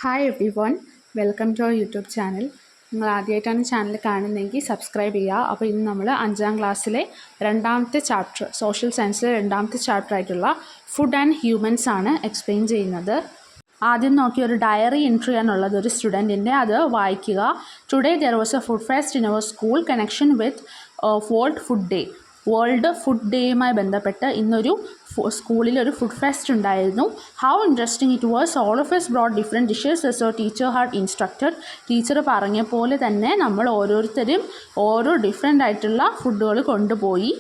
Hi everyone, welcome to our YouTube channel. നിങ്ങൾ ആദ്യമായിട്ടാണ് channel കാണുന്നതെങ്കിൽ സബ്സ്ക്രൈബ് ചെയ്യുക. അപ്പോൾ ഇന്ന് നമ്മൾ 5ാം ക്ലാസ്സിലെ രണ്ടാമത്തെ ചാപ്റ്റർ, സോഷ്യൽ സയൻസിലെ രണ്ടാമത്തെ ചാപ്റ്റർ ആയിട്ടുള്ള ഫുഡ് ആൻഡ് ഹ്യൂമൻസ് ആണ് എക്സ്പ്ലെയിൻ ചെയ്യുന്നത്. ആദ്യം നോക്കിയ ഒരു ഡയറി എൻട്രി ആണുള്ളത് ഒരു സ്റ്റുഡൻറ്റിൻ്റെ, അത് വായിക്കുക. Today there was a food fest in our school connection with world food day. World food ഡേയുമായി ബന്ധപ്പെട്ട് ഇന്നൊരു സ്കൂളിൽ ഒരു ഫുഡ് ഫെസ്റ്റ് ഉണ്ടായിരുന്നു. How interesting it was. All of us brought different dishes as our teacher had instructed. Teacher പറഞ്ഞ പോലെ തന്നെ നമ്മൾ ഓരോരുത്തരും ഓരോ ഡിഫറെൻ്റ് ആയിട്ടുള്ള ഫുഡുകൾ കൊണ്ടുപോയി.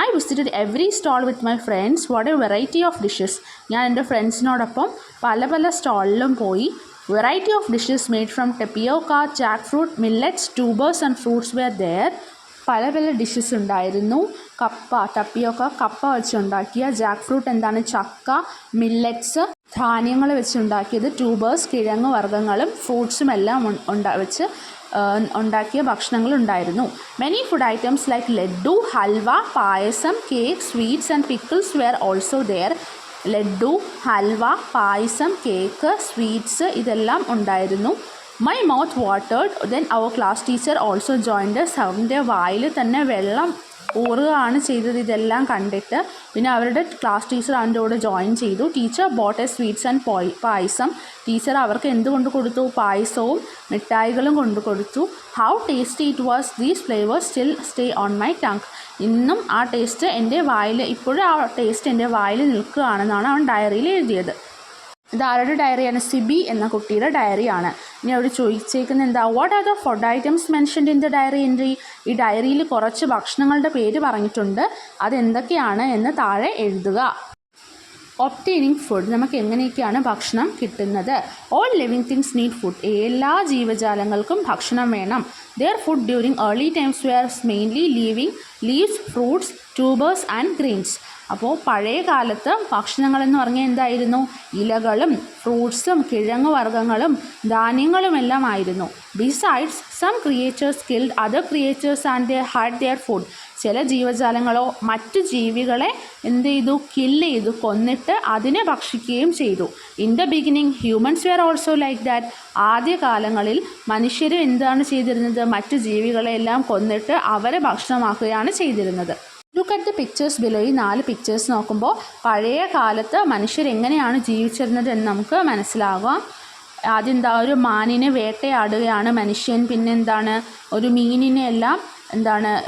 I visited every stall with my friends. What a variety of dishes. ഞാൻ എൻ്റെ ഫ്രണ്ട്സിനോടൊപ്പം പല പല സ്റ്റാളിലും പോയി. Variety of dishes made from tapioca, jackfruit, millets, tubers and fruits were there. പല പല ഡിഷസ് ഉണ്ടായിരുന്നു. കപ്പ, ടപ്പിയൊക്കെ കപ്പ വെച്ചുണ്ടാക്കിയ, ജാക്ക് ഫ്രൂട്ട് എന്താണ് ചക്ക, മില്ലറ്റ്സ് ധാന്യങ്ങൾ വെച്ചുണ്ടാക്കിയത്, ട്യൂബേഴ്സ് കിഴങ്ങ് വർഗ്ഗങ്ങളും ഫ്രൂട്ട്സും എല്ലാം വെച്ച് ഉണ്ടാക്കിയ ഭക്ഷണങ്ങളുണ്ടായിരുന്നു. Many food items like laddu, halwa, payasam, cake, sweets and pickles were also there. Laddu, halwa, payasam, cake, sweets ഇതെല്ലാം ഉണ്ടായിരുന്നു. മൈ മൗത്ത് വാട്ടേഡ്. Then our class teacher also joined. അവൻ്റെ വായിൽ തന്നെ വെള്ളം ഊറുകയാണ് ചെയ്തത് ഇതെല്ലാം കണ്ടിട്ട്. പിന്നെ അവരുടെ ക്ലാസ് ടീച്ചർ അവൻ്റെ കൂടെ ജോയിൻ ചെയ്തു. Teacher boat A sweets and payasam. Teacher അവർക്ക് എന്ത് കൊണ്ട് കൊടുത്തു? പായസവും മിഠായികളും കൊണ്ട് കൊടുത്തു. How tasty it was. These flavours still stay on my tongue. ഇന്നും ആ ടേസ്റ്റ് എൻ്റെ വായിൽ, ഇപ്പോഴും ആ ടേസ്റ്റ് എൻ്റെ വായിൽ നിൽക്കുകയാണെന്നാണ് അവൻ ഡയറിയിൽ എഴുതിയത്. ഇത് ആരുടെ ഡയറിയാണ്? സിബി എന്ന കുട്ടിയുടെ ഡയറിയാണ്. ഇനി അവർ ചോദിച്ചേക്കുന്നത് എന്താ? What are the food items mentioned in the diary entry. ഈ ഡയറിയിൽ കുറച്ച് ഭക്ഷണങ്ങളുടെ പേര് പറഞ്ഞിട്ടുണ്ട്, അതെന്തൊക്കെയാണ് എന്ന് താഴെ എഴുതുക. Obtaining food. നമുക്ക് എങ്ങനെയൊക്കെയാണ് ഭക്ഷണം കിട്ടുന്നത്? All living things need food. എല്ലാ ജീവജാലങ്ങൾക്കും ഭക്ഷണം വേണം. Their food during early times were mainly leaves, fruits, tubers and grains. അപ്പോൾ പഴയ കാലത്ത് ഭക്ഷണങ്ങളെന്ന് പറഞ്ഞാൽ എന്തായിരുന്നു? ഇലകളും ഫ്രൂട്ട്സും കിഴങ്ങ് വർഗ്ഗങ്ങളും ധാന്യങ്ങളുമെല്ലാം ആയിരുന്നു. Besides some creatures killed other creatures and they had their food. ചില ജീവജാലങ്ങളോ മറ്റു ജീവികളെ എന്ത് ചെയ്തു? കില്ല് കൊന്നിട്ട് അതിനെ ഭക്ഷിക്കുകയും ചെയ്തു. In the beginning humans were also like that. ആദ്യകാലങ്ങളിൽ മനുഷ്യർ എന്താണ് ചെയ്തിരുന്നത്? മറ്റു ജീവികളെല്ലാം കൊന്നിട്ട് അവരെ ഭക്ഷണമാക്കുകയാണ് ചെയ്തിരുന്നത്. Look at the pictures below. ഈ 4 പിക്ചേഴ്സ് നോക്കുമ്പോൾ പഴയ കാലത്ത് മനുഷ്യർ എങ്ങനെയാണ് ജീവിച്ചിരുന്നത് എന്ന് നമുക്ക് മനസ്സിലാകാം. ആദ്യം എന്താ? ഒരു മാനിനെ വേട്ടയാടുകയാണ് മനുഷ്യൻ. പിന്നെ എന്താണ്? ഒരു മീനിനെ എല്ലാം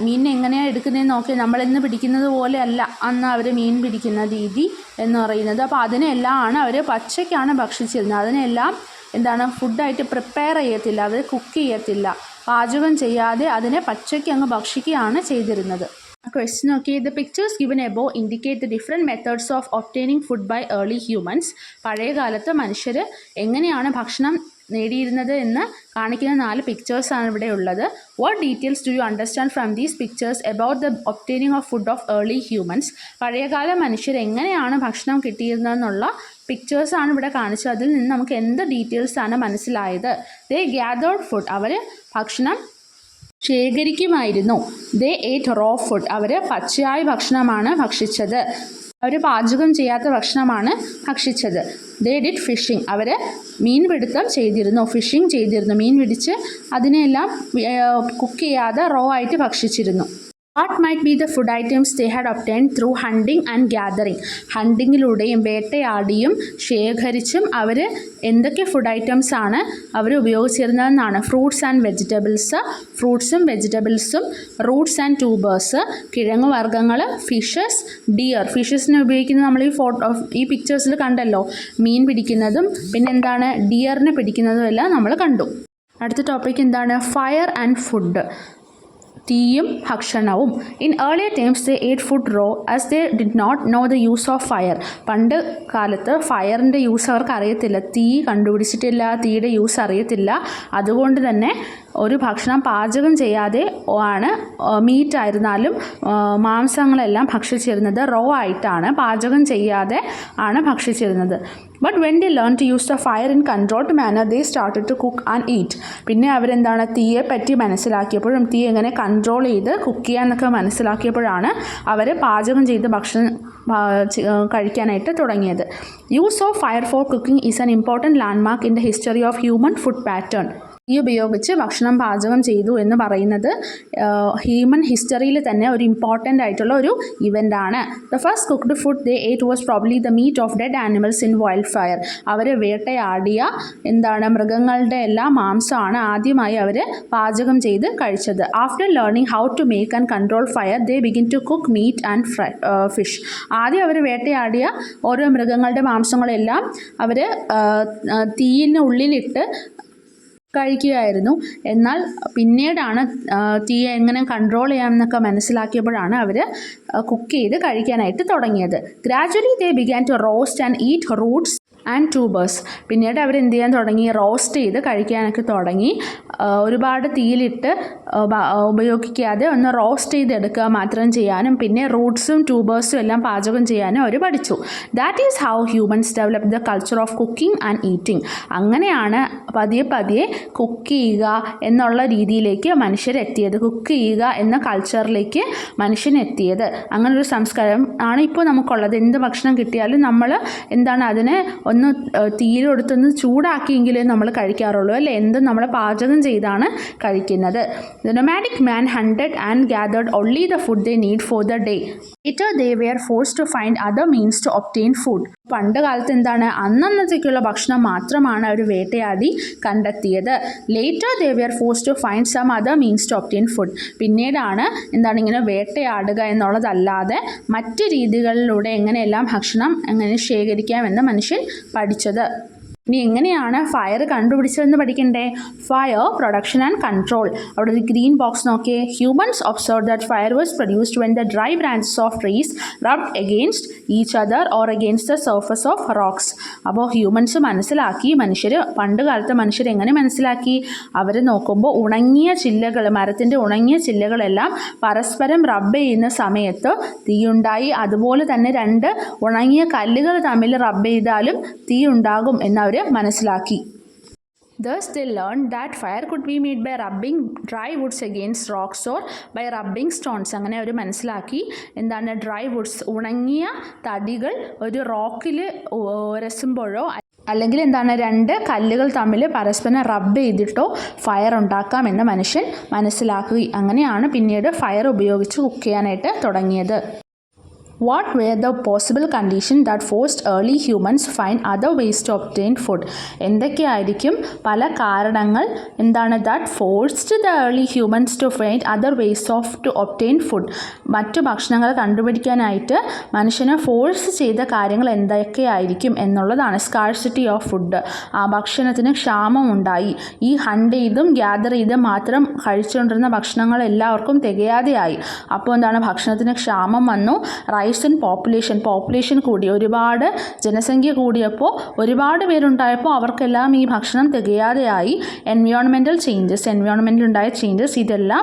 മീനിനെ എങ്ങനെയാണ് എടുക്കുന്നതെന്ന് നോക്കി. നമ്മളിന്ന് പിടിക്കുന്നത് പോലെ അല്ല അന്ന് അവർ മീൻ പിടിക്കുന്ന രീതി എന്ന് പറയുന്നത്. അപ്പോൾ അതിനെല്ലാം ആണ് അവർ പച്ചയ്ക്കാണ് ഭക്ഷിച്ചിരുന്നത്. അതിനെല്ലാം ഫുഡായിട്ട് പ്രിപ്പയർ ചെയ്യത്തില്ല, അവർ കുക്ക് ചെയ്യത്തില്ല, പാചകം ചെയ്യാതെ അതിനെ പച്ചയ്ക്ക് അങ്ങ് ഭക്ഷിക്കുകയാണ് ചെയ്തിരുന്നത്. Question. Okay, the pictures given above indicate the different methods of obtaining food by early humans. പഴയ കാലത്ത് മനുഷ്യർ എങ്ങനെയാണ് ഭക്ഷണം നേടിയിരുന്നത് എന്ന് കാണിക്കുന്ന 4 പിക്ചേഴ്സാണ് ഇവിടെ ഉള്ളത്. What details do you understand from these pictures about the obtaining of food of early humans. പഴയകാല മനുഷ്യർ എങ്ങനെയാണ് ഭക്ഷണം കിട്ടിയിരുന്നതെന്നുള്ള പിക്ചേഴ്സാണ് ഇവിടെ കാണിച്ചത്. അതിൽ നിന്ന് നമുക്ക് എന്ത് ഡീറ്റെയിൽസാണ് മനസ്സിലായത്? ദേ ഗ്യാതേർഡ് ഫുഡ്. അവർ ഭക്ഷണം ശേഖരിക്കുമായിരുന്നു. ദേ ഏറ്റ് റോ ഫുഡ്. അവർ പച്ചയായ ഭക്ഷണമാണ് ഭക്ഷിച്ചത്. അവർ പാചകം ചെയ്യാത്ത ഭക്ഷണമാണ് ഭക്ഷിച്ചത്. They did phishing. അവർ മീൻപിടുത്തം ചെയ്തിരുന്നു, ഫിഷിംഗ് ചെയ്തിരുന്നു. മീൻ പിടിച്ച് അതിനെല്ലാം കുക്ക് ചെയ്യാതെ റോ ആയിട്ട് ഭക്ഷിച്ചിരുന്നു. What might be the food items they had obtained through hunting and gathering. ഹണ്ടിങ്ങിലൂടെയും വേട്ടയാടിയും ശേഖരിച്ചും അവർ എന്തൊക്കെ ഫുഡ് ഐറ്റംസ് ആണ് അവർ ഉപയോഗിച്ചിരുന്നതെന്നാണ്. ഫ്രൂട്ട്സ് ആൻഡ് വെജിറ്റബിൾസ്, ഫ്രൂട്ട്സും വെജിറ്റബിൾസും, റൂട്ട്സ് ആൻഡ് ട്യൂബേഴ്സ് കിഴങ്ങ് വർഗ്ഗങ്ങൾ, ഫിഷസ്, ഡിയർ. ഫിഷസിനെ ഉപയോഗിക്കുന്നത് നമ്മൾ ഈ പിക്ചേഴ്സിൽ കണ്ടല്ലോ. മീൻ പിടിക്കുന്നതും പിന്നെ ഡിയറിനെ പിടിക്കുന്നതും എല്ലാം നമ്മൾ കണ്ടു. അടുത്ത ടോപ്പിക് എന്താണ്? Fire and food. തീയും ഭക്ഷണവും. In earlier times they ate food raw as they did not know the use of fire. പണ്ട് കാലത്ത് ഫയറിൻ്റെ യൂസ് അവർക്ക് അറിയത്തില്ല, തീ കണ്ടുപിടിച്ചിട്ടില്ല, തീയുടെ യൂസ് അറിയത്തില്ല. അതുകൊണ്ട് തന്നെ ഒരു ഭക്ഷണം പാചകം ചെയ്യാതെ ആണ്, മീറ്റ് ആയിരുന്നാലും മാംസങ്ങളെല്ലാം ഭക്ഷിച്ചിരുന്നത് റോ ആയിട്ടാണ്, പാചകം ചെയ്യാതെ ആണ് ഭക്ഷിച്ചിരുന്നത്. But when they learn to use the fire in controlled manner they started to cook and eat. പിന്നെ അവരെന്താണ് തീയെ പറ്റി മനസ്സിലാക്കിയപ്പോഴും തീ എങ്ങനെ കൺട്രോൾ ചെയ്ത് കുക്ക് ചെയ്യാന്നൊക്കെ മനസ്സിലാക്കിയപ്പോഴാണ് അവർ പാചകം ചെയ്ത് ഭക്ഷണം കഴിക്കാനായിട്ട് തുടങ്ങിയത്. Use of fire four cooking is an important landmark in the history of human food pattern. തീ ഉപയോഗിച്ച് ഭക്ഷണം പാചകം ചെയ്തു എന്ന് പറയുന്നത് ഹ്യൂമൻ ഹിസ്റ്ററിയിൽ തന്നെ ഒരു ഇമ്പോർട്ടൻ്റ് ആയിട്ടുള്ള ഒരു ഇവൻ്റാണ്. The first cooked food they ate was probably the meat of dead animals in wild fire. അവർ വേട്ടയാടിയ മൃഗങ്ങളുടെ എല്ലാ മാംസമാണ് ആദ്യമായി അവർ പാചകം ചെയ്ത് കഴിച്ചത്. After learning how to make and control fire they begin to cook meat and fish. ആദ്യം അവർ വേട്ടയാടിയ ഓരോ മൃഗങ്ങളുടെ മാംസങ്ങളെല്ലാം അവർ തീയിനുള്ളിലിട്ട് കഴിക്കുകയായിരുന്നു. എന്നാൽ പിന്നീടാണ് തീയെ എങ്ങനെ കൺട്രോൾ ചെയ്യാമെന്നൊക്കെ മനസ്സിലാക്കിയപ്പോഴാണ് അവർ കുക്ക് ചെയ്ത് കഴിക്കാനായിട്ട് തുടങ്ങിയത്. Gradually they began to roast and eat roots and tubers. പിന്നീട് അവർ എന്ത് ചെയ്യാൻ തുടങ്ങി, റോസ്റ്റ് ചെയ്ത് കഴിക്കാനൊക്കെ തുടങ്ങി. ഒരുപാട് തീയിലിട്ട് ഉപയോഗിക്കാതെ ഒന്ന് റോസ്റ്റ് ചെയ്തെടുക്കുക മാത്രം ചെയ്യാനും പിന്നെ റൂട്ട്സും ട്യൂബേഴ്സും എല്ലാം പാചകം ചെയ്യാനും അവർ പഠിച്ചു. That is how humans develop the culture of cooking and eating. അങ്ങനെയാണ് പതിയെ പതിയെ കുക്ക് ചെയ്യുക എന്നുള്ള രീതിയിലേക്ക് മനുഷ്യരെത്തിയത്. കുക്ക് ചെയ്യുക എന്ന കൾച്ചറിലേക്ക് മനുഷ്യനെത്തിയത്. അങ്ങനൊരു സംസ്കാരം ആണ് ഇപ്പോൾ നമുക്കുള്ളത്. എന്ത് ഭക്ഷണം കിട്ടിയാലും നമ്മൾ അതിനെ ഒന്ന് തീയിലെടുത്തൊന്ന് ചൂടാക്കിയെങ്കിലേ നമ്മൾ കഴിക്കാറുള്ളൂ അല്ലേ. എന്തും നമ്മൾ പാചകം ചെയ്താണ് കഴിക്കുന്നത്. The nomadic man hunted and gathered only the food they need for the day. Later they were forced to find other means to obtain food. പണ്ട് കാലത്ത് അന്നന്നത്തേക്കുള്ള ഭക്ഷണം മാത്രമാണ് അവർ വേട്ടയാടി കണ്ടെത്തിയത്. Later they were forced to find some other means to obtain food. പിന്നീടാണ് ഇങ്ങനെ വേട്ടയാടുക എന്നുള്ളതല്ലാതെ മറ്റ് രീതികളിലൂടെ എങ്ങനെയെല്ലാം ഭക്ഷണം എങ്ങനെ ശേഖരിക്കാമെന്ന് മനുഷ്യൻ പഠിച്ചത്. ഇനി എങ്ങനെയാണ് ഫയർ കണ്ടുപിടിച്ചതെന്ന് പഠിക്കണ്ടേ. Fire production and control. അവിടെ ഒരു ഗ്രീൻ ബോക്സ് നോക്കിയേ. Humans observe that fire was produced when the dry branches of trees rubbed against each other or against the surface of rocks. അപ്പോൾ ഹ്യൂമൻസ് മനസ്സിലാക്കി, പണ്ട് കാലത്തെ മനുഷ്യർ എങ്ങനെ മനസ്സിലാക്കി, അവർ നോക്കുമ്പോൾ ഉണങ്ങിയ ചില്ലകൾ, മരത്തിൻ്റെ ഉണങ്ങിയ ചില്ലകളെല്ലാം പരസ്പരം റബ്ബ് ചെയ്യുന്ന സമയത്ത് തീയുണ്ടായി. അതുപോലെ തന്നെ രണ്ട് ഉണങ്ങിയ കല്ലുകൾ തമ്മിൽ റബ്ബ് ചെയ്താലും തീ ഉണ്ടാകും എന്നവർ മനസ്സിലാക്കി. Thus they learned that fire could be made by rubbing dry woods against rocks or by rubbing stones. അങ്ങനെ അവർ മനസ്സിലാക്കി ഡ്രൈ വുഡ്സ്, ഉണങ്ങിയ തടികൾ ഒരു റോക്കിൽ ഉരസുമ്പോഴോ അല്ലെങ്കിൽ രണ്ട് കല്ലുകൾ തമ്മിൽ പരസ്പരം റബ്ബ് ചെയ്തിട്ടോ ഫയർ ഉണ്ടാക്കാമെന്ന് മനുഷ്യൻ മനസ്സിലാക്കി. അങ്ങനെയാണ് പിന്നീട് ഫയർ ഉപയോഗിച്ച് കുക്ക് ചെയ്യാനായിട്ട് തുടങ്ങിയത്. What were the possible conditions that forced early humans find other ways to obtain food? എന്തൊക്കെയായിരിക്കും പല കാരണങ്ങൾ that forced the early humans to find other ways to obtain food? മറ്റു ഭക്ഷണങ്ങൾ കണ്ടുപിടിക്കാനായിട്ട് മനുഷ്യനെ ഫോഴ്സ് ചെയ്ത കാര്യങ്ങൾ എന്തൊക്കെയായിരിക്കും എന്നുള്ളതാണ്. Scarcity of food. ആ ഭക്ഷണത്തിന് ക്ഷാമം ഉണ്ടായി. ഈ ഹണ്ട് ചെയ്തും ഗ്യാദർ ചെയ്തും മാത്രം കഴിച്ചുകൊണ്ടിരുന്ന ഭക്ഷണങ്ങൾ എല്ലാവർക്കും തികയാതെയായി. അപ്പോൾ ഭക്ഷണത്തിന് ക്ഷാമം വന്നു. റൈസ് ആൻഡ് പോപ്പുലേഷൻ കൂടി, ഒരുപാട് ജനസംഖ്യ കൂടിയപ്പോൾ ഒരുപാട് പേരുണ്ടായപ്പോൾ അവർക്കെല്ലാം ഈ ഭക്ഷണം തികയാതെയായി. എൻവയോൺമെൻറ്റിലുണ്ടായ ചേഞ്ചസ് ഇതെല്ലാം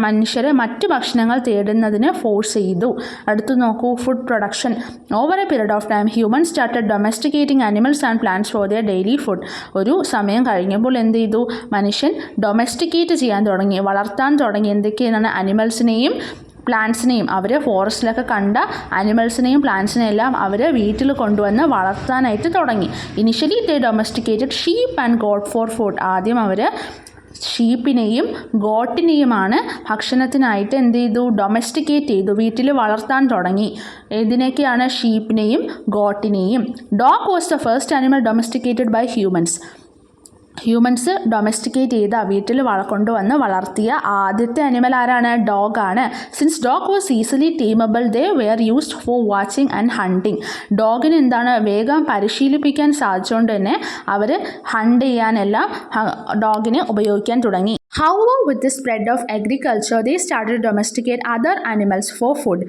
മനുഷ്യരെ മറ്റ് ഭക്ഷണങ്ങൾ തേടുന്നതിന് ഫോഴ്സ് ചെയ്തു. അടുത്ത് നോക്കൂ, food production. Over a period of time human started domesticating animals and plants for their daily food. ഒരു സമയം കഴിഞ്ഞപ്പോൾ എന്ത് ചെയ്തു, മനുഷ്യൻ ഡൊമസ്റ്റിക്കേറ്റ് ചെയ്യാൻ തുടങ്ങി, വളർത്താൻ തുടങ്ങി. എന്തൊക്കെയാണ്, അനിമൽസിനെയും പ്ലാന്റ്സിനെയും. അവർ ഫോറസ്റ്റിലൊക്കെ കണ്ട അനിമൽസിനെയും പ്ലാന്റ്സിനെയും എല്ലാം അവർ വീട്ടിൽ കൊണ്ടുവന്ന് വളർത്താനായിട്ട് തുടങ്ങി. Initially they domesticated sheep and got for food. ആദ്യം അവർ ഷീപ്പിനെയും ഗോട്ടിനെയുമാണ് ഭക്ഷണത്തിനായിട്ട് ഡൊമസ്റ്റിക്കേറ്റ് ചെയ്തു, വീട്ടിൽ വളർത്താൻ തുടങ്ങി. ഇതിനൊക്കെയാണ് ഷീപ്പിനെയും ഗോട്ടിനെയും. Dog was the first animal domesticated by humans domesticate ചെയ്ത വീട്ടിൽ കൊണ്ടുവന്ന് വളർത്തിയ ആദ്യത്തെ അനിമൽ ആരാണ്? ഡോഗാണ്. Since dog was easily tameable they were used for watching and hunting. ഡോഗിന് വേഗം പരിശീലിപ്പിക്കാൻ സാധിച്ചുകൊണ്ട് തന്നെ അവർ ഹണ്ട് ചെയ്യാനെല്ലാം ഡോഗിനെ ഉപയോഗിക്കാൻ തുടങ്ങി. However, with the spread of agriculture, they started to domesticate other animals for food.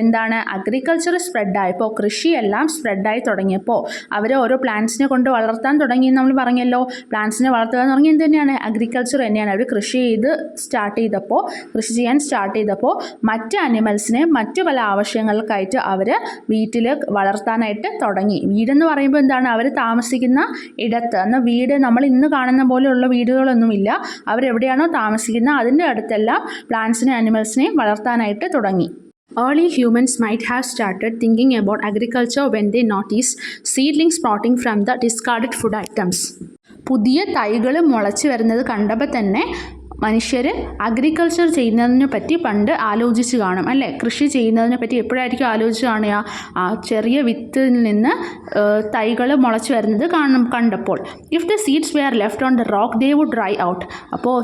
എന്താണ് അഗ്രികൾച്ചർ സ്പ്രെഡായപ്പോൾ കൃഷിയെല്ലാം സ്പ്രെഡായി തുടങ്ങിയപ്പോൾ അവർ ഓരോ പ്ലാന്റ്സിനെ കൊണ്ട് വളർത്താൻ തുടങ്ങി നമ്മൾ പറഞ്ഞല്ലോ. പ്ലാന്റ്സിനെ വളർത്തുക എന്ന് പറഞ്ഞാൽ എന്ത് തന്നെയാണ്? അഗ്രികൾച്ചർ തന്നെയാണ്. അവർ കൃഷി ചെയ്യാൻ സ്റ്റാർട്ട് ചെയ്തപ്പോൾ മറ്റ് അനിമൽസിനെ മറ്റു പല ആവശ്യങ്ങൾക്കായിട്ട് അവർ വീട്ടിൽ വളർത്താനായിട്ട് തുടങ്ങി. വീടെന്ന് പറയുമ്പോൾ എന്താണ്? അവർ താമസിക്കുന്ന ഇടത്ത്. എന്നാൽ വീട് നമ്മൾ ഇന്ന് കാണുന്ന പോലെയുള്ള വീടുകളൊന്നുമില്ല. അവരെവിടെയാണോ താമസിക്കുന്നത് അതിൻ്റെ അടുത്തെല്ലാം പ്ലാന്റ്സിനെയും അനിമൽസിനെയും വളർത്താനായിട്ട് തുടങ്ങി. Early humans might have started thinking about agriculture when they noticed seedlings sprouting from the discarded food items. പുതിയ തൈകൾ മുളച്ച് വരുന്നത് കണ്ടപ്പോൾ തന്നെ മനുഷ്യർ അഗ്രികൾച്ചർ ചെയ്യുന്നതിനെ പറ്റി പണ്ട് ആലോചിച്ച് കാണും അല്ലേ? കൃഷി ചെയ്യുന്നതിനെ പറ്റി എപ്പോഴായിരിക്കും ആലോചിച്ച് കാണുക? ആ ചെറിയ വിത്തിൽ നിന്ന് തൈകൾ മുളച്ച് വരുന്നത് കണ്ടപ്പോൾ. If the seeds were left on the rock they would dry out. അപ്പോൾ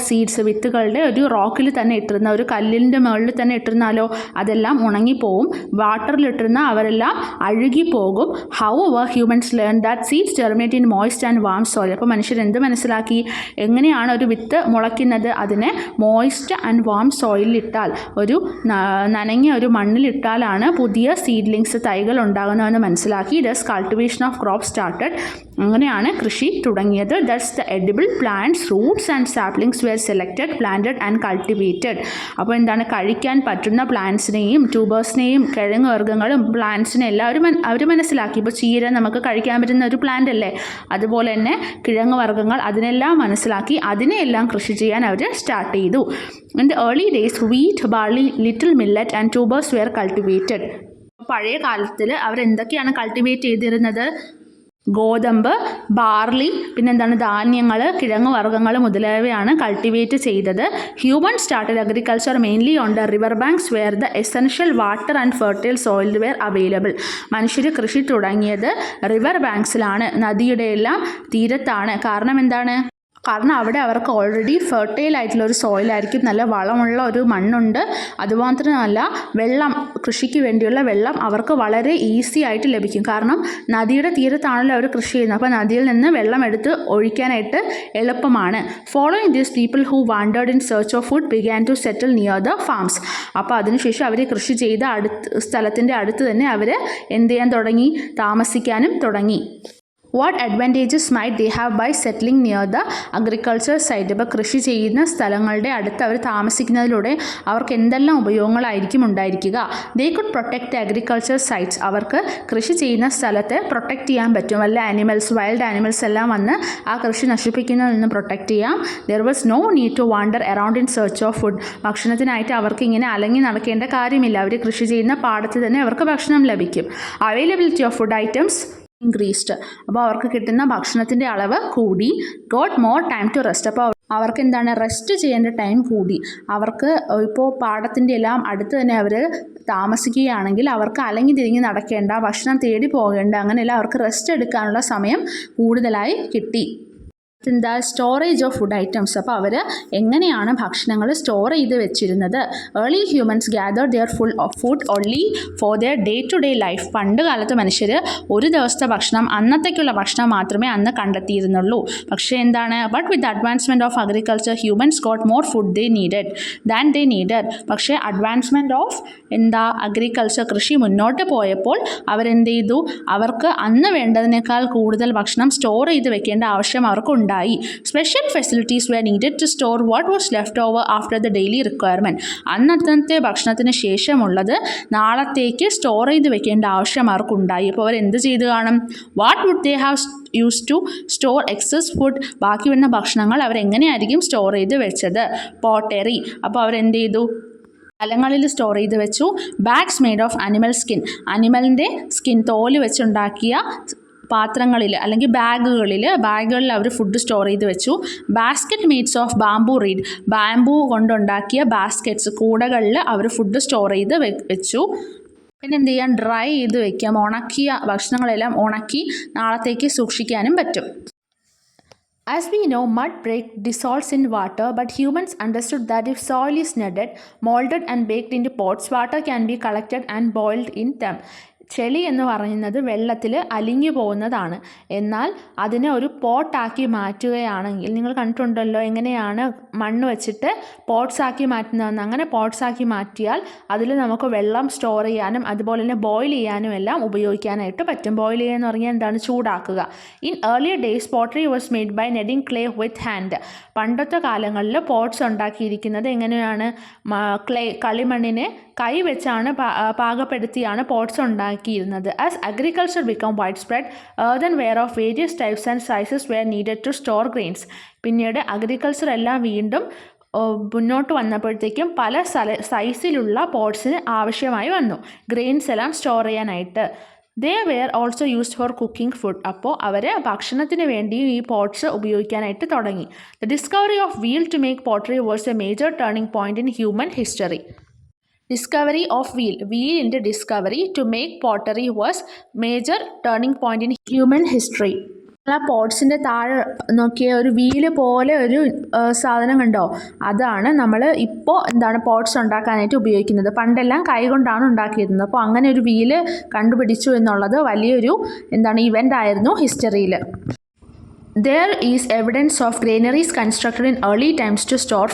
വിത്തുകളുടെ ഒരു റോക്കിൽ തന്നെ ഇട്ടിരുന്ന, ഒരു കല്ലിൻ്റെ മുകളിൽ തന്നെ ഇട്ടിരുന്നാലോ അതെല്ലാം ഉണങ്ങിപ്പോവും. വാട്ടറിലിട്ടിരുന്ന അവരെല്ലാം അഴുകിപ്പോകും. However humans learn that seeds germinate in moist and warm soil. അപ്പോൾ മനുഷ്യർ എന്ത് മനസ്സിലാക്കി? എങ്ങനെയാണ് ഒരു വിത്ത് മുളയ്ക്കുന്നത്? അതിനെ മോയ്സ്റ്റ് ആൻഡ് വാം സോയിലിട്ടാൽ, ഒരു നനഞ്ഞ ഒരു മണ്ണിലിട്ടാലാണ് പുതിയ സീഡ്ലിങ്സ് തൈകൾ ഉണ്ടാകുന്നതെന്ന് മനസ്സിലാക്കി. Thus cultivation of crop started. അങ്ങനെയാണ് കൃഷി തുടങ്ങിയത്. That's the edible plants, roots and saplings were selected, planted and cultivated. അപ്പോൾ എന്താണ്? കഴിക്കാൻ പറ്റുന്ന പ്ലാന്റ്സിനെയും ട്യൂബേഴ്സിനെയും കിഴങ്ങ് വർഗ്ഗങ്ങളും പ്ലാന്റ്സിനെ എല്ലാവരും അവർ മനസ്സിലാക്കി. ഇപ്പോൾ ചീര നമുക്ക് കഴിക്കാൻ പറ്റുന്ന ഒരു പ്ലാന്റ് അല്ലേ? അതുപോലെ തന്നെ കിഴങ്ങ് വർഗ്ഗങ്ങൾ അതിനെല്ലാം മനസ്സിലാക്കി അതിനെയെല്ലാം കൃഷി ചെയ്യാൻ അവർ സ്റ്റാർട്ട് ചെയ്തു. In the early days wheat, barley, little millet and tubers were cultivated. പഴയ കാലത്തിൽ അവരെന്തൊക്കെയാണ് കൾട്ടിവേറ്റ് ചെയ്തിരുന്നത്? ഗോതമ്പ്, ബാർലി, പിന്നെന്താണ് ധാന്യങ്ങൾ, കിഴങ്ങ് വർഗ്ഗങ്ങൾ മുതലായവയാണ് കൾട്ടിവേറ്റ് ചെയ്തത്. Human started agriculture mainly on the river banks where the essential water and fertile soil were available. മനുഷ്യർ കൃഷി തുടങ്ങിയത് റിവർ ബാങ്ക്സിലാണ്, നദിയുടെ എല്ലാം തീരത്താണ്. കാരണം എന്താണ്? കാരണം അവിടെ അവർക്ക് ഓൾറെഡി ഫെർട്ടൈൽ ആയിട്ടുള്ള ഒരു സോയിലായിരിക്കും, നല്ല വളമുള്ള ഒരു മണ്ണുണ്ട്. അതുമാത്രമല്ല വെള്ളം, കൃഷിക്ക് വേണ്ടിയുള്ള വെള്ളം അവർക്ക് വളരെ ഈസി ആയിട്ട് ലഭിക്കും. കാരണം നദിയുടെ തീരത്താണല്ലോ അവർ കൃഷി ചെയ്യുന്നത്. അപ്പോൾ നദിയിൽ നിന്ന് വെള്ളം എടുത്ത് ഒഴിക്കാനായിട്ട് എളുപ്പമാണ്. Following these people who wandered in search of food began to settle near the farms. അപ്പോൾ അതിനുശേഷം അവർ കൃഷി ചെയ്ത സ്ഥലത്തിൻ്റെ അടുത്ത് തന്നെ അവർ എന്ത് ചെയ്യാൻ തുടങ്ങി? താമസിക്കാനും തുടങ്ങി. What advantages might they have by settling near the agriculture site. ഇപ്പോൾ കൃഷി ചെയ്യുന്ന സ്ഥലങ്ങളുടെ അടുത്ത് അവർ താമസിക്കുന്നതിലൂടെ അവർക്ക് എന്തെല്ലാം ഉപയോഗങ്ങളായിരിക്കും ഉണ്ടായിരിക്കുക? They could protect agriculture sites. അവർക്ക് കൃഷി ചെയ്യുന്ന സ്ഥലത്തെ പ്രൊട്ടക്റ്റ് ചെയ്യാൻ പറ്റും. വല്ല ആനിമൽസ്, വൈൽഡ് ആനിമൽസ് എല്ലാം വന്ന് ആ കൃഷി നശിപ്പിക്കുന്നതിൽ നിന്ന് പ്രൊട്ടക്റ്റ് ചെയ്യാം. There was no need to wander around in search of food. ഭക്ഷണത്തിനായിട്ട് അവർക്ക് ഇങ്ങനെ അലങ്ങി നടക്കേണ്ട കാര്യമില്ല. അവർ കൃഷി ചെയ്യുന്ന പാടത്ത് തന്നെ അവർക്ക് ഭക്ഷണം ലഭിക്കും. Availability of food items increased. അപ്പോൾ അവർക്ക് കിട്ടുന്ന ഭക്ഷണത്തിൻ്റെ അളവ് കൂടി. Got more time to rest. അപ്പോൾ അവർക്ക് എന്താണ്? റെസ്റ്റ് ചെയ്യേണ്ട ടൈം കൂടി. അവർക്ക് ഇപ്പോൾ പാടത്തിൻ്റെ എല്ലാം അടുത്ത് തന്നെ അവർ താമസിക്കുകയാണെങ്കിൽ അവർക്ക് അലങ്ങി തിരിഞ്ഞ് നടക്കേണ്ട, ഭക്ഷണം തേടി പോകേണ്ട, അങ്ങനെയല്ല, അവർക്ക് റെസ്റ്റ് എടുക്കാനുള്ള സമയം കൂടുതലായി കിട്ടി. എന്താ? Storage of food items. അപ്പോൾ അവർ എങ്ങനെയാണ് ഭക്ഷണങ്ങൾ സ്റ്റോർ ചെയ്ത് വെച്ചിരുന്നത്? Early humans gather their full of food only for their day to day life. പണ്ട് കാലത്ത് മനുഷ്യർ ഒരു ദിവസത്തെ ഭക്ഷണം, അന്നത്തേക്കുള്ള ഭക്ഷണം മാത്രമേ അന്ന് കണ്ടെത്തിയിരുന്നുള്ളൂ. പക്ഷേ എന്താണ്? But with advancement of agriculture humans got more food they needed. പക്ഷേ അഡ്വാൻസ്മെൻറ്റ് ഓഫ് അഗ്രികൾച്ചർ, കൃഷി മുന്നോട്ട് പോയപ്പോൾ അവരെന്ത് ചെയ്തു? അവർക്ക് അന്ന് വേണ്ടതിനേക്കാൾ കൂടുതൽ ഭക്ഷണം സ്റ്റോർ ചെയ്ത് വെക്കേണ്ട ആവശ്യം അവർക്കുണ്ടായി. Special facilities were needed to store what was left over after the daily requirement. അന്നത്തെ ഭക്ഷണത്തിന് ശേഷമുള്ളത് നാളത്തേക്ക് സ്റ്റോർ ചെയ്ത് വെക്കേണ്ട ആവശ്യം അവർക്കുണ്ടായി. അപ്പോൾ അവർ എന്ത് ചെയ്ത് കാണും? What would they have use to store excess food. ബാക്കി വരുന്ന ഭക്ഷണങ്ങൾ അവരെങ്ങനെയായിരിക്കും സ്റ്റോർ ചെയ്ത് വെച്ചത്? പോട്ടറി. അപ്പോൾ അവരെന്ത് ചെയ്തു? കലങ്ങളിൽ സ്റ്റോർ ചെയ്ത് വെച്ചു. Bags made of animal skin. അനിമലിൻ്റെ സ്കിൻ, തോല് വെച്ചുണ്ടാക്കിയ പാത്രങ്ങളിൽ അല്ലെങ്കിൽ ബാഗുകളിൽ അവർ ഫുഡ് സ്റ്റോർ ചെയ്ത് വെച്ചു. Basket maid's of bamboo read. Bamboo കൊണ്ടുണ്ടാക്കിയ ബാസ്ക്കറ്റ്സ്, കൂടകളിൽ അവർ ഫുഡ് സ്റ്റോർ ചെയ്ത് വെച്ചു. പിന്നെ എന്ത് ചെയ്യാൻ? ഡ്രൈ ചെയ്ത് വെക്കാം. ഉണക്കിയ ഭക്ഷണങ്ങളെല്ലാം ഉണക്കി നാളത്തേക്ക് സൂക്ഷിക്കാനും പറ്റും. As we know, mud brick dissolves in water, but humans understood that if soil is kneaded, molded and baked into pots, water can be collected and boiled in them. ചെളി എന്ന് പറയുന്നത് വെള്ളത്തിൽ അലിഞ്ഞു പോകുന്നതാണ്. എന്നാൽ അതിനെ ഒരു പോട്ടാക്കി മാറ്റുകയാണെങ്കിൽ, നിങ്ങൾ കണ്ടിട്ടുണ്ടല്ലോ എങ്ങനെയാണ് മണ്ണ് വെച്ചിട്ട് പോട്ട്സ് ആക്കി മാറ്റുന്നതെന്ന്. അങ്ങനെ പോട്ട്സ് ആക്കി മാറ്റിയാൽ അതിൽ നമുക്ക് വെള്ളം സ്റ്റോർ ചെയ്യാനും അതുപോലെ തന്നെ ബോയിൽ ചെയ്യാനും എല്ലാം ഉപയോഗിക്കാനായിട്ട് പറ്റും. ബോയിൽ ചെയ്യുക എന്ന് പറഞ്ഞാൽ എന്താണ്? ചൂടാക്കുക. In earlier days pottery was made by kneading clay with hand. പണ്ടത്തെ കാലങ്ങളിൽ പോട്ട്സ് ഉണ്ടാക്കിയിരിക്കുന്നത് എങ്ങനെയാണ്? കളിമണ്ണിനെ കൈ വെച്ചാണ് പാകപ്പെടുത്തിയാണ് പോട്ട്സ് ഉണ്ടാക്കിയിരുന്നത്. As agriculture become wide spread, earthen ware of various types and sizes were needed to store grains. പിന്നീട് അഗ്രികൾച്ചർ എല്ലാം വീണ്ടും മുന്നോട്ട് വന്നപ്പോഴത്തേക്കും പല സൈസിലുള്ള പോട്ട്സിന് ആവശ്യമായി വന്നു, ഗ്രെയിൻസ് എല്ലാം സ്റ്റോർ ചെയ്യാനായിട്ട്. They were also used for cooking food. അപ്പോൾ അവർ ഭക്ഷണത്തിന് വേണ്ടിയും ഈ പോട്ട്സ് ഉപയോഗിക്കാനായിട്ട് തുടങ്ങി. The discovery of wheel to make pottery was a major turning point in human history. Discovery of വീലിൻ്റെ discovery to make pottery was major turning point in human history. ആ പോട്ട്സിൻ്റെ താഴെ നോക്കിയ ഒരു വീല് പോലെ ഒരു സാധനം കണ്ടോ? അതാണ് നമ്മൾ ഇപ്പോൾ പോട്ട്സ് ഉണ്ടാക്കാനായിട്ട് ഉപയോഗിക്കുന്നത്. പണ്ടെല്ലാം കൈകൊണ്ടാണ് ഉണ്ടാക്കിയിരുന്നത്. അപ്പോൾ അങ്ങനെ ഒരു വീല് കണ്ടുപിടിച്ചു എന്നുള്ളത് വലിയൊരു ഇവൻ്റ് ആയിരുന്നു ഹിസ്റ്ററിയിൽ. There is evidence of granaries constructed in early times to store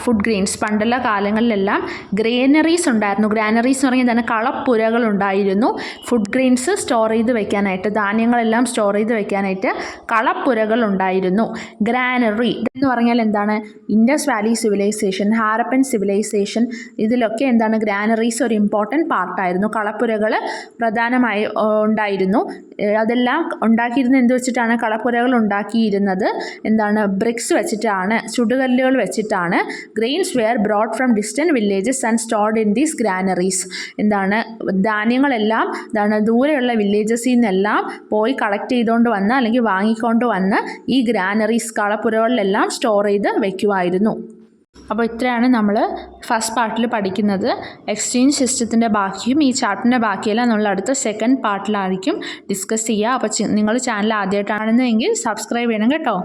food grains. പണ്ടുള്ള കാലങ്ങളിലെല്ലാം ഗ്രാനറീസ് ഉണ്ടായിരുന്നു. ഗ്രാനറീസ് എന്ന് പറഞ്ഞാൽ തന്നെ കളപ്പുരകൾ ഉണ്ടായിരുന്നു. ഫുഡ് ഗ്രെയിൻസ് സ്റ്റോർ ചെയ്ത് വെക്കാനായിട്ട്, ധാന്യങ്ങളെല്ലാം സ്റ്റോർ ചെയ്ത് വെക്കാനായിട്ട് കളപ്പുരകൾ ഉണ്ടായിരുന്നു. ഗ്രാനറി എന്ന് പറഞ്ഞാൽ എന്താണ്? Indus valley civilization, Harappan civilization, ഇതിലൊക്കെ ഗ്രാനറീസ് ഒരു ഇമ്പോർട്ടൻറ്റ് പാർട്ടായിരുന്നു. കളപ്പുരകൾ പ്രധാനമായി ഉണ്ടായിരുന്നു. അതെല്ലാം ഉണ്ടാക്കിയിരുന്നത് എന്ത് വെച്ചിട്ടാണ്? കളപ്പുരകൾ ഉണ്ടാക്കിയിരുന്നത് ബ്രിക്സ് വെച്ചിട്ടാണ്, ചുടുകല്ലുകൾ വെച്ചിട്ടാണ്. Grains were brought from distant villages and stored in these granaries. ധാന്യങ്ങളെല്ലാം ദൂരെയുള്ള വില്ലേജസിൽ നിന്നെല്ലാം പോയി കളക്ട് ചെയ്തുകൊണ്ട് വന്ന് അല്ലെങ്കിൽ വാങ്ങിക്കൊണ്ട് വന്ന് ഈ ഗ്രാനറീസ് കളപ്പുരകളിലെല്ലാം സ്റ്റോർ ചെയ്ത് വയ്ക്കുമായിരുന്നു. അപ്പോൾ ഇത്രയാണ് നമ്മൾ ഫസ്റ്റ് പാർട്ടിൽ പഠിക്കുന്നത്. എക്സ്ചേഞ്ച് സിസ്റ്റത്തിൻ്റെ ബാക്കിയും ഈ ചാപ്റ്ററിൻ്റെ ബാക്കിയെല്ലാം നമ്മൾ അടുത്ത സെക്കൻഡ് പാർട്ടിലായിരിക്കും ഡിസ്കസ് ചെയ്യുക. അപ്പോൾ നിങ്ങൾ ചാനൽ ആദ്യമായിട്ടാണെന്നെങ്കിൽ സബ്സ്ക്രൈബ് ചെയ്യണം കേട്ടോ.